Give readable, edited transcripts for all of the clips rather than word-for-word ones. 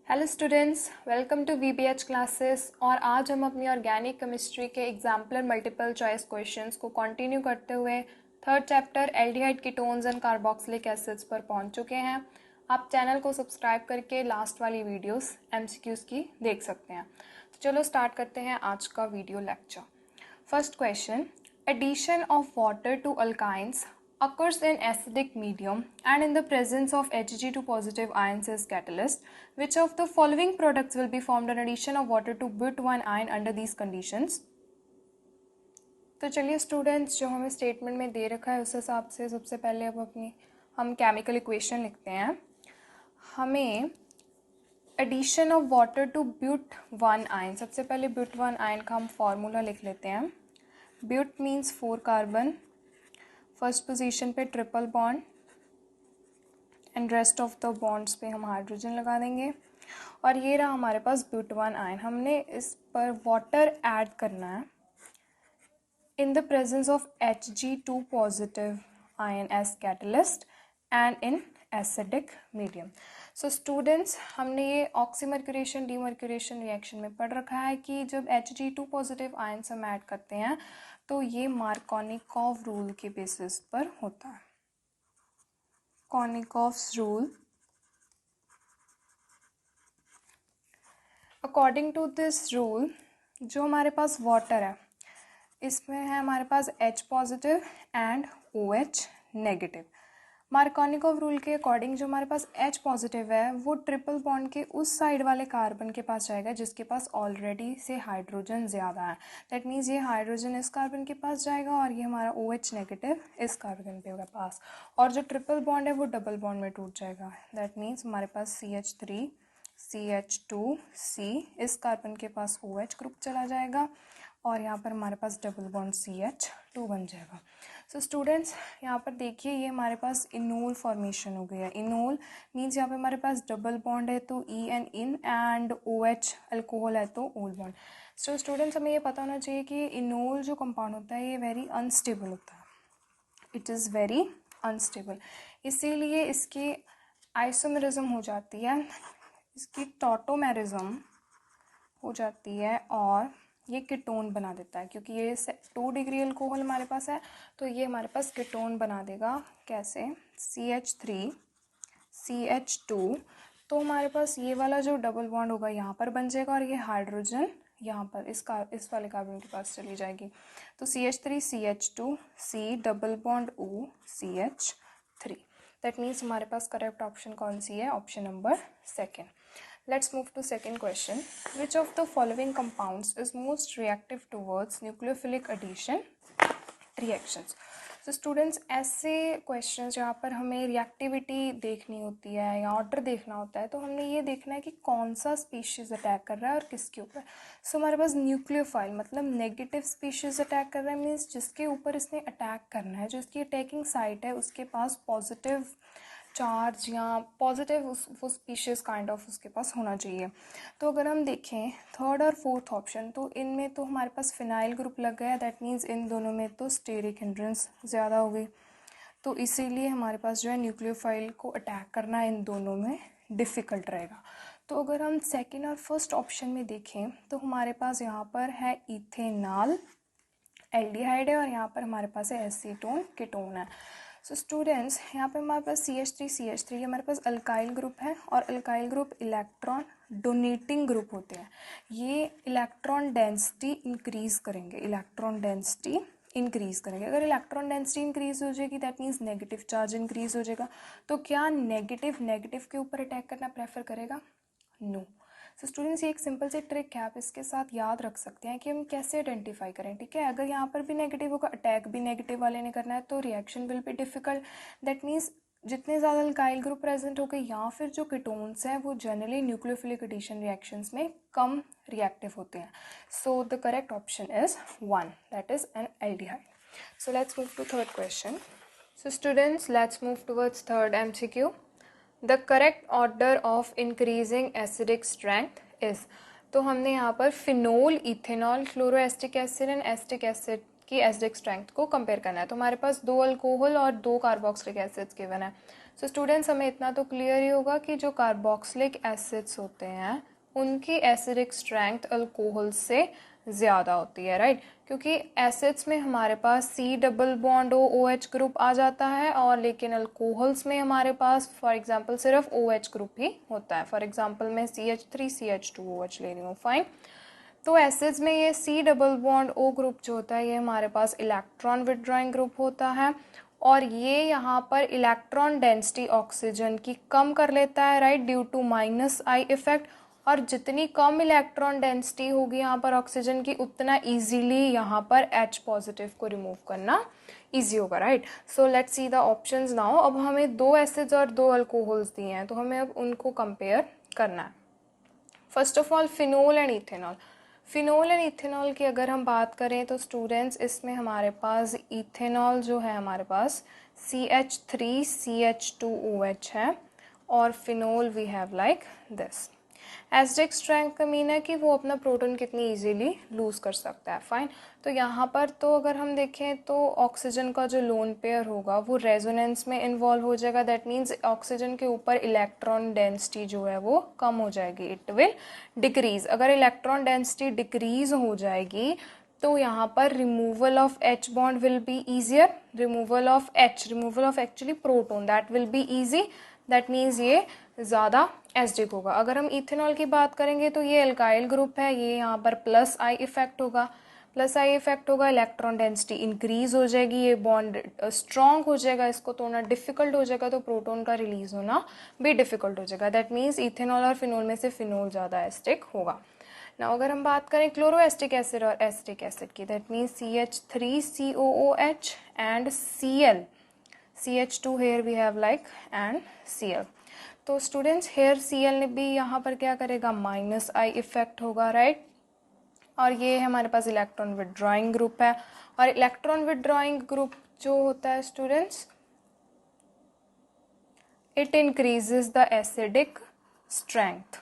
Hello students, welcome to VBH classes. और आज हम अपनी ऑर्गेनिक केमिस्ट्री के एग्जाम्पलर मल्टीपल चॉइस क्वेश्चंस को कंटिन्यू करते हुए third chapter aldehyde ketones and carboxylic acids पर पहुंच चुके हैं। आप चैनल को सब्सक्राइब करके लास्ट वाली वीडियोस एमसीक्यूज की देख सकते हैं। तो चलो स्टार्ट करते हैं आज का video lecture. First question, addition of water to alkynes occurs in acidic medium and in the presence of Hg2 positive ions as catalyst. Which of the following products will be formed on addition of water to but1 ion under these conditions? तो चलिए students, जो हमें statement में दे रखा है उस हिसाब से सबसे पहले अब हम केमिकल इक्वेशन लिखते हैं। हमें addition of water to but1 ion, सबसे पहले but1 आयन का हम फॉर्मूला लिख लेते हैं। But means 4 carbon, first position पे triple bond and rest of the bonds पे हम हाइड्रोजन लगा देंगे। और ये रहा हमारे पास but1 आयन। हमने इस पर वाटर ऐड करना है in the presence of Hg2 positive ion as catalyst and in acidic medium. So students, हमने ये ऑक्सीमर्क्यूरेशन डीमर्क्यूरेशन रिएक्शन में पढ़ रखा है कि जब Hg2 पॉजिटिव आयन्स हम ऐड करते हैं तो ये मार्कोनिकॉव रूल के बेसिस पर होता है। Markovnikov's rule, according to this rule जो हमारे पास वाटर है इसमें है हमारे पास H positive and OH negative. Markovnikov rule के अकॉर्डिंग जो हमारे पास H पॉजिटिव है वो ट्रिपल बॉन्ड के उस साइड वाले कार्बन के पास जाएगा जिसके पास ऑलरेडी से हाइड्रोजन ज़्यादा है। दैट मीन्स ये हाइड्रोजन इस कार्बन के पास जाएगा और ये हमारा OH नेगेटिव इस कार्बन के पास, और जो ट्रिपल बॉन्ड है वो डबल बॉन्ड में टूट जाएगा। दैट मीन्स हमारे पास CH3 CH2C इस कार्बन के पास OH ग्रुप चला जाएगा और यहाँ पर हमारे पास डबल बॉन्ड CH2 बन जाएगा। सो स्टूडेंट्स, यहाँ पर देखिए ये हमारे पास इनोल फॉर्मेशन हो गया। इनोल मीन्स यहाँ पे हमारे पास डबल बॉन्ड है तो E N in and OH alcohol है तो ओल बॉन्ड। सो स्टूडेंट्स, हमें ये पता होना चाहिए कि इनोल जो कंपाउंड होता है ये वेरी अनस्टेबल होता है। इट इज़ वेरी अनस्टेबल, इसीलिए इसकी आइसोमेरिज्म हो जाती है, इसकी टॉटोमेरिज्म हो जाती है और ये कीटोन बना देता है। क्योंकि ये 2 डिग्री अल्कोहल हमारे पास है तो ये हमारे पास कीटोन बना देगा। कैसे? CH3 CH2, तो हमारे पास ये वाला जो डबल बॉन्ड होगा यहाँ पर बन जाएगा और ये हाइड्रोजन यहाँ पर इस वाले कार्बन के पास चली जाएगी। तो CH3 CH2 C double bond O CH3। That means हमारे पास करेक्ट ऑप्शन कौन सी है? Option number second. Let's move to second question. Which of the following compounds is most reactive towards nucleophilic addition reactions? So students, ऐसे questions जहाँ पर हमें reactivity देखनी होती है या ऑर्डर देखना होता है तो हमने ये देखना है कि कौन सा स्पीशीज़ अटैक कर रहा है और किसके ऊपर। सो हमारे पास न्यूक्लियोफाइल मतलब नेगेटिव स्पीशीज़ अटैक कर रहा है, मीन्स जिसके ऊपर इसने अटैक करना है, जो इसकी अटैकिंग साइट है उसके पास पॉजिटिव चार्ज या पॉजिटिव वो स्पीशीज़ काइंड ऑफ उसके पास होना चाहिए। तो अगर हम देखें थर्ड और फोर्थ ऑप्शन तो इनमें तो हमारे पास फिनाइल ग्रुप लग गया। दैट मीन्स इन दोनों में तो स्टेरिक हिंड्रेंस ज़्यादा हो गई, तो इसीलिए हमारे पास जो है न्यूक्लियोफाइल को अटैक करना इन दोनों में डिफ़िकल्ट रहेगा। तो अगर हम सेकेंड और फर्स्ट ऑप्शन में देखें तो हमारे पास यहाँ पर है इथेनॉल एल्डिहाइड है और यहाँ पर हमारे पास है एसीटोन कीटोन है। सो स्टूडेंट्स, यहाँ पे हमारे पास CH3 हमारे पास अल्काइल ग्रुप है और alkyl group electron donating group होते हैं। ये इलेक्ट्रॉन डेंसिटी इंक्रीज़ करेंगे, अगर इलेक्ट्रॉन डेंसिटी इंक्रीज़ हो जाएगी that means negative charge increase हो जाएगा। तो क्या नेगेटिव के ऊपर अटैक करना प्रेफर करेगा? नो। सो स्टूडेंट्स, ये एक सिंपल सी ट्रिक है, आप इसके साथ याद रख सकते हैं कि हम कैसे आइडेंटिफाई करें। ठीक है, अगर यहाँ पर भी नेगेटिव होगा, अटैक भी नेगेटिव वाले ने करना है तो reaction will be difficult. That means जितने ज़्यादा अल्काइल ग्रुप प्रेजेंट हो गए या फिर जो कीटोन्स हैं वो जनरली न्यूक्लियोफिलिक एडिशन रिएक्शंस में कम रिएक्टिव होते हैं। So the correct option is 1, that is an aldehyde. So let's move to third question. So students, let's move towards third MCQ. The correct order of increasing acidic strength is, तो हमने यहाँ पर phenol, ethanol, chloroacetic acid and acetic acid की acidic strength को compare करना है। तो हमारे पास 2 अल्कोहल और 2 कार्बोक्सिलिक एसिड्स गिवन है। सो स्टूडेंट्स हमें इतना तो क्लियर ही होगा कि जो कार्बोक्सिलिक एसिड्स होते हैं उनकी एसिडिक स्ट्रेंथ अल्कोहल से ज़्यादा होती है, राइट, क्योंकि एसिड्स में हमारे पास C double bond OH group आ जाता है, और लेकिन अल्कोहल्स में हमारे पास फॉर एग्जांपल सिर्फ OH ग्रुप ही होता है। फॉर एग्जांपल मैं CH3 CH2OH ले रही हूँ, फाइन। तो एसिड्स में ये C double bond O group जो होता है ये हमारे पास इलेक्ट्रॉन विड्रॉइंग ग्रुप होता है, और ये यहाँ पर इलेक्ट्रॉन डेंसिटी ऑक्सीजन की कम कर लेता है, right, due to -I effect. और जितनी कम इलेक्ट्रॉन डेंसिटी होगी यहाँ पर ऑक्सीजन की, उतना इजीली यहाँ पर H पॉजिटिव को रिमूव करना इजी होगा, right. So let's see the options now. अब हमें 2 एसिड्स और 2 अल्कोहल्स दिए हैं, तो हमें अब उनको कंपेयर करना है। First of all phenol and ethanol. Phenol and ethanol की अगर हम बात करें तो स्टूडेंट्स इसमें हमारे पास इथेनॉल जो है हमारे पास CH3 CH2OH है, और phenol we have like this. Acidic strength का मीन है कि वो अपना प्रोटॉन कितनी इजीली लूज़ कर सकता है, फाइन। तो यहाँ पर तो अगर हम देखें तो ऑक्सीजन का जो लोन पेयर होगा वो रेजोनेंस में इन्वॉल्व हो जाएगा, दैट मीन्स ऑक्सीजन के ऊपर इलेक्ट्रॉन डेंसिटी जो है वो कम हो जाएगी, इट विल डिक्रीज। अगर इलेक्ट्रॉन डेंसिटी डिक्रीज हो जाएगी तो यहाँ पर removal of H bond will be easier, removal of actually proton, that will be easy, that means ये ज़्यादा एसिडिक होगा। अगर हम इथेनॉल की बात करेंगे तो ये एल्काइल ग्रुप है, ये यहाँ पर +I इफेक्ट होगा, इलेक्ट्रॉन डेंसिटी इंक्रीज हो जाएगी, ये बॉन्ड स्ट्रॉन्ग हो जाएगा, इसको तोड़ना डिफिकल्ट हो जाएगा, तो प्रोटॉन का रिलीज होना भी डिफिकल्ट हो जाएगा, दैट मीन्स इथेनॉल और फिनोल में से फिनोल ज़्यादा एसिडिक होगा। ना अगर हम बात करें क्लोरोएस्टिक एसिड और एसिटिक एसिड की, that means CH3 COOH and Cl, CH2 here we have like and Cl। तो स्टूडेंट्स हेयर Cl ने भी यहाँ पर क्या करेगा, -I इफेक्ट होगा, राइट। और ये हमारे पास इलेक्ट्रॉन विड्रॉइंग ग्रुप है, और इलेक्ट्रॉन विड्रॉइंग ग्रुप जो होता है students, it increases the acidic strength,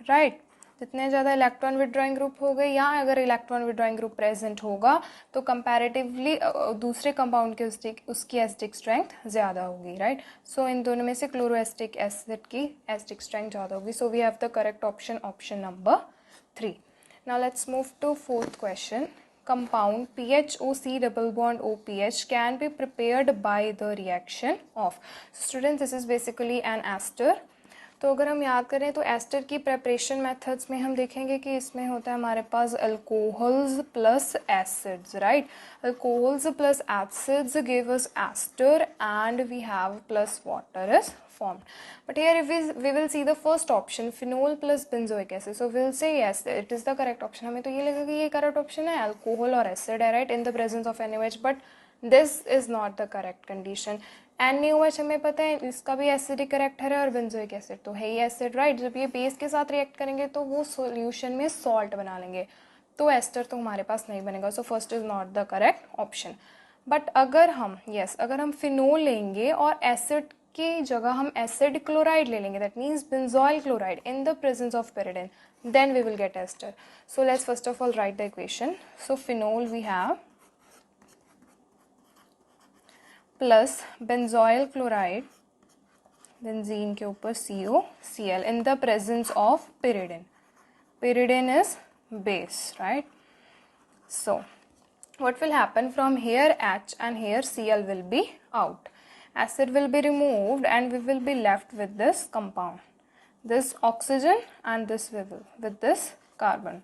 right. जितने ज़्यादा इलेक्ट्रॉन विड्रॉइंग ग्रुप हो गए, या अगर इलेक्ट्रॉन विड्रॉइंग ग्रुप प्रेजेंट होगा तो कंपैरेटिवली दूसरे कंपाउंड के उसकी एसिडिक स्ट्रेंथ ज़्यादा होगी, राइट। सो इन दोनों में से क्लोरोएस्टिक एसिड की एसिडिक स्ट्रेंथ ज़्यादा होगी, so we have the correct option, option number 3। Now let's move to 4th question. Compound PHOC double bond OPH can be prepared by the reaction of। Students, this is basically an ester। तो अगर हम याद करें तो ester की preparation methods में हम देखेंगे कि इसमें होता है हमारे पास alcohols plus acids, right. Alcohols plus acids give us ester and we have plus water is formed, but here we will see the first option, phenol plus benzoic acid, so we'll say yes it is the correct option। हमें तो ये लगेगा कि ये correct option है, alcohol और acid है, right, in the presence of NaOH, but this is not the correct condition. NaOH हमें पता है इसका भी एसिडिक करेक्टर है, और बेंजोइक एसिड तो है ही एसिड, राइट। जब ये बेस के साथ रिएक्ट करेंगे तो वो सॉल्यूशन में सॉल्ट बना लेंगे, तो एस्टर तो हमारे पास नहीं बनेगा, so first is not the correct option. But अगर हम अगर हम फिनोल लेंगे और एसिड की जगह हम एसिड क्लोराइड ले लेंगे, that means benzoyl chloride in the presence of pyridine, then we will get ester। so let's first of all write the equation। so phenol we have plus benzoyl chloride, benzene के ऊपर COCl in the presence of pyridine। pyridine is base, right। so what will happen, from here H and here Cl will be out, acid will be removed, and we will be left with this compound, this oxygen, and this with this carbon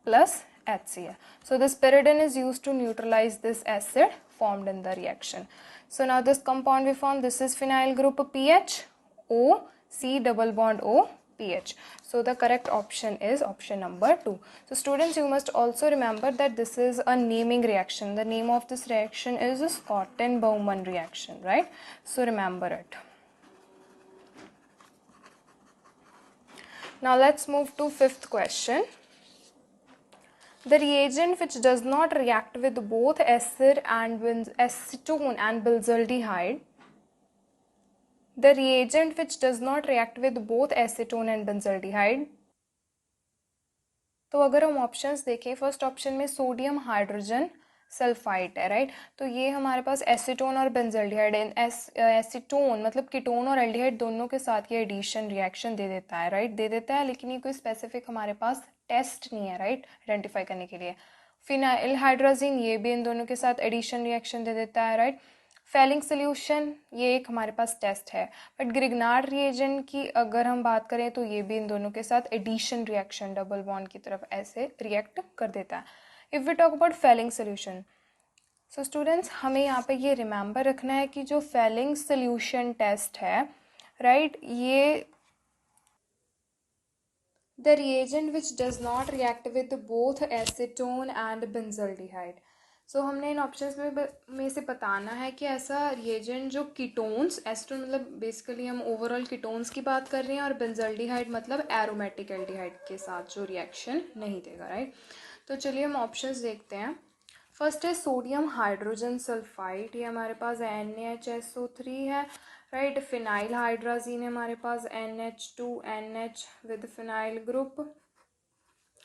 plus HCl। so this pyridine is used to neutralize this acid formed in the reaction। so now this compound we formed, this is phenyl group PHO C double bond O PH। so the correct option is option number 2। so students, you must also remember that this is a naming reaction, the name of this reaction is Schotten-Baumann reaction, right। so remember it। now let's move to 5th question। the reagent which does not react with both acetone and benzaldehyde, the reagent which does not react with both acetone and benzaldehyde। तो अगर हम options देखें, first option में sodium hydrogen sulphide है, right. तो ये हमारे पास acetone और बेंजल्डिहाइड, एसीटोन मतलब कीटोन और एल्डिहाइड दोनों के साथ ये एडिशन रिएक्शन दे देता है, राइट, दे देता है, लेकिन ये कोई स्पेसिफिक हमारे पास टेस्ट नहीं है, राइट, आइडेंटिफाई करने के लिए। फिनाइल हाइड्रोजीन ये भी इन दोनों के साथ एडिशन रिएक्शन दे देता है, राइट। फेलिंग सोल्यूशन ये एक हमारे पास टेस्ट है, बट ग्रिग्नार्ड रिएजेंट की अगर हम बात करें तो ये भी इन दोनों के साथ एडिशन रिएक्शन डबल बॉन्ड की तरफ ऐसे रिएक्ट कर देता है। If we talk about Fehling solution, so students हमें यहाँ पे ये रिमेंबर रखना है कि जो फेलिंग सोल्यूशन टेस्ट है, राइट, ये the reagent which does not react with both acetone and benzaldehyde. सो हमने इन ऑप्शंस में से बताना है कि ऐसा रिएजेंट जो कीटोन्स, एस्टोन मतलब बेसिकली हम ओवरऑल कीटोन्स की बात कर रहे हैं, और बेंजल्डिहाइड मतलब एरोमेटिक एल्डिहाइड के साथ जो रिएक्शन नहीं देगा, राइट। तो चलिए हम ऑप्शंस देखते हैं। फर्स्ट है सोडियम हाइड्रोजन सल्फाइड, ये हमारे पास NaHSO3 है, राइट। फिनाइल हाइड्राजीन है हमारे पास NH2NH with phenyl group,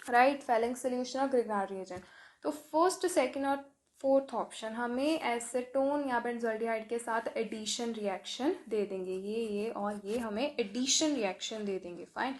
right. Fehling solution और ग्रिग्नार्ड रिएजेंट। तो फर्स्ट, सेकंड और फोर्थ ऑप्शन हमें एसीटोन या बेंजल्डिहाइड के साथ एडिशन रिएक्शन दे देंगे, ये और ये हमें एडिशन रिएक्शन दे देंगे, fine.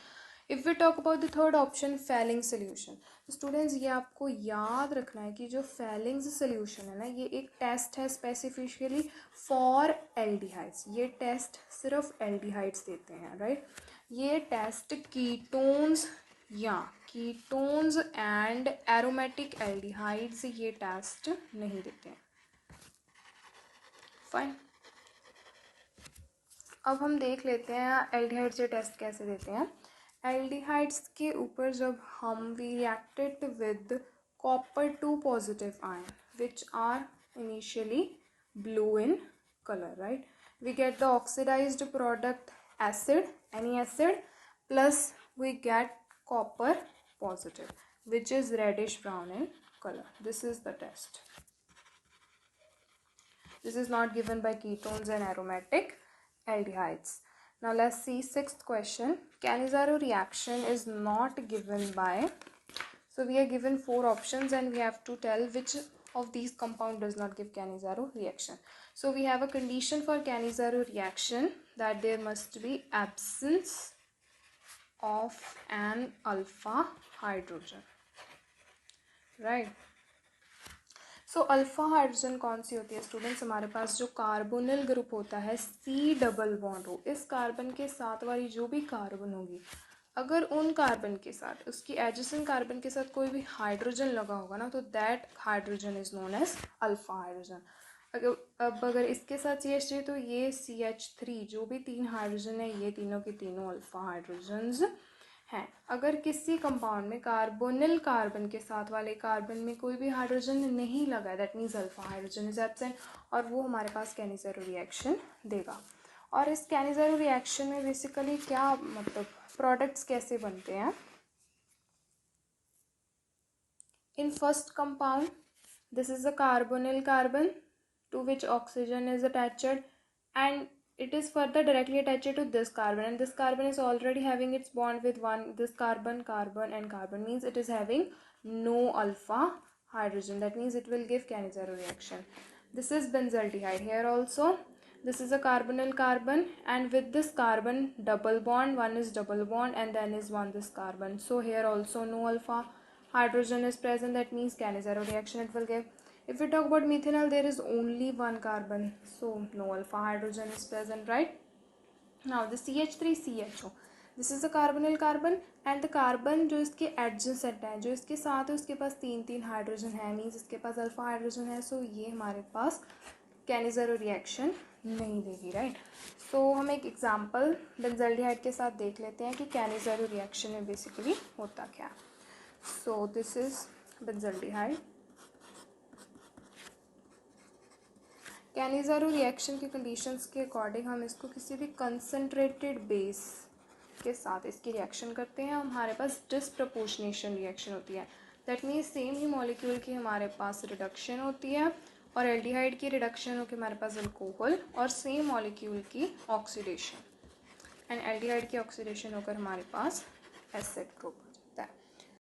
If we talk about the third option Fehling solution, तो स्टूडेंट्स ये आपको याद रखना है कि जो फेलिंग सोल्यूशन है ना, ये एक टेस्ट है स्पेसिफिकली फॉर एल्डिहाइड्स, ये टेस्ट सिर्फ एल्डिहाइड्स देते हैं, राइट। ये टेस्ट कीटोन्स या कीटोन्स एंड एरोमेटिक एल्डिहाइड्स ये टेस्ट नहीं देते हैं, फाइन। अब हम देख लेते हैं एल्डिहाइड्स ये टेस्ट कैसे देते हैं। एल्डिहाइड्स के ऊपर जब हम we reacted with copper 2 positive ion which are initially blue in colour, right, we get the oxidised product acid, any acid, plus we get copper positive which is reddish brown in color. This is the test. This is not given by ketones and aromatic aldehydes. Now let's see sixth question. Cannizzaro reaction is not given by, so we are given 4 options and we have to tell which of these compound does not give Cannizzaro reaction. So we have a condition for Cannizzaro reaction that there must be absence of an alpha hydrogen, right. So alpha hydrogen कौन सी होती है students, हमारे पास जो carbonyl group होता है C double bond हो, इस carbon के साथ वाली जो भी कार्बन होगी, अगर उन कार्बन के साथ उसकी एडजेसेंट कार्बन के साथ कोई भी हाइड्रोजन लगा होगा ना, तो that hydrogen is known as alpha hydrogen. अगर इसके साथ CH3 तो ये CH3 जो भी 3 हाइड्रोजन है ये तीनों के तीनों अल्फा हाइड्रोजन्स हैं। अगर किसी कंपाउंड में कार्बोनिल कार्बन के साथ वाले कार्बन में कोई भी हाइड्रोजन नहीं लगा, that means alpha hydrogen is absent, और वो हमारे पास कैनिज़रो रिएक्शन देगा। और इस कैनिज़रो रिएक्शन में बेसिकली क्या मतलब प्रोडक्ट्स कैसे बनते हैं। In first compound this is a carbonyl carbon to which oxygen is attached and it is further directly attached to this carbon, and this carbon is already having its bond with this carbon and carbon, means it is having no alpha hydrogen, that means it will give Cannizzaro reaction. This is benzaldehyde, here also this is a carbonyl carbon and with this carbon double bond, one is double bond and then is one this carbon, so here also no alpha hydrogen is present, that means Cannizzaro reaction it will give. If we talk about methanol, there is only one carbon, so no alpha hydrogen is present, right. Now the CH3CHO, this is a carbonyl carbon and the carbon जो इसके adjacent है, जो इसके साथ है उसके पास 3 hydrogen है, means इसके पास अल्फा हाइड्रोजन है, सो ये हमारे पास कैनिज़रो रिएक्शन नहीं देगी, राइट। सो हम एक एग्जांपल बेंजल्डिहाइड के साथ देख लेते हैं कि कैनिज़रो रिएक्शन में बेसिकली होता क्या। So this is benzaldehyde. Cannizzaro reaction की कंडीशंस के अकॉर्डिंग हम इसको किसी भी कंसनट्रेटेड बेस के साथ इसकी रिएक्शन करते हैं, हमारे पास डिसप्रपोर्शनेशन रिएक्शन होती है, that means same he molecule की हमारे पास रिडक्शन होती है और एल्डिहाइड की रिडक्शन होकर हमारे पास अल्कोहल और सेम मॉलिक्यूल की ऑक्सीडेशन, एंड एल्डिहाइड की ऑक्सीडेशन होकर हमारे पास एसिड ग्रुप।